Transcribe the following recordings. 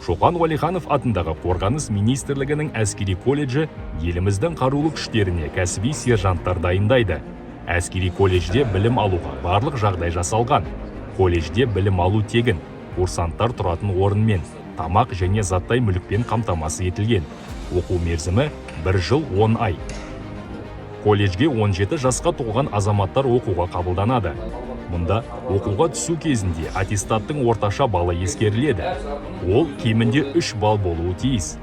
Шоқан Уәлиханов атындағы Қорғаныс министрлігінің әскери колледжі еліміздің қарулы күштеріне кәсіби сержанттар дайындайды. Әскери колледжде білім алуға барлық жағдай жасалған. Колледжде білім алу тегін, курсанттар тұратын орынмен, тамақ және заттай мүлікпен қамтамасыз етілген. Оқу мерзімі 1 жыл 10 ай. Колледжге 17 жасқа толған азаматтар оқуға қабылданады. Мұнда оқуға түсу кезінде аттестаттың орташа балы ескеріледі. Ол кемінде 3 балл болуы тиіс.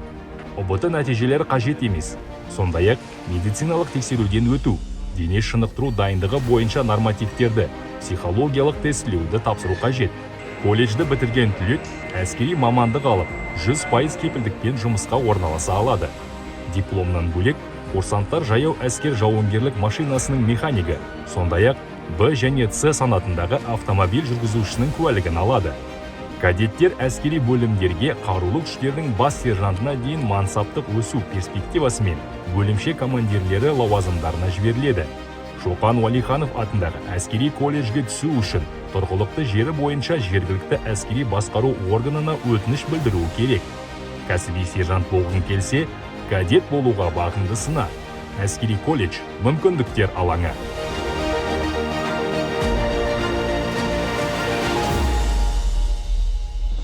ұбт нәтижелері қажет емес. Сондай-ақ медициналық тексеруден өту, дене шынықтыру дайындығы бойынша нормативтерді, психологиялық тестілеуді тапсыру қажет. Колледжді бітірген түлек әскери мамандық алып, 100% кепілдікпен жұмысқа орналаса алады. Дипломнан бөлек, курсанттар жаяу әскер жауынгерлік машинасының механигі, сондай-ақ Б және С санатындағы автомобиль жүргізушінің куәлігін алады. Кадеттер әскери бөлімдерге қарулы күштердің бас сержантына дейін мансаптық өсу перспективасымен бөлімше командирлері лауазымдарына жіберіледі. Шоқан Уәлиханов атындағы әскери колледжге түсу үшін тұрғылықты жері бойынша жергілікті әскери басқару органына өтініш білдіру керек. Кәсіби сержант болғың келсе, кадет болуға бағыңды сына. Әскери колледж мүмкіндіктер алаңы.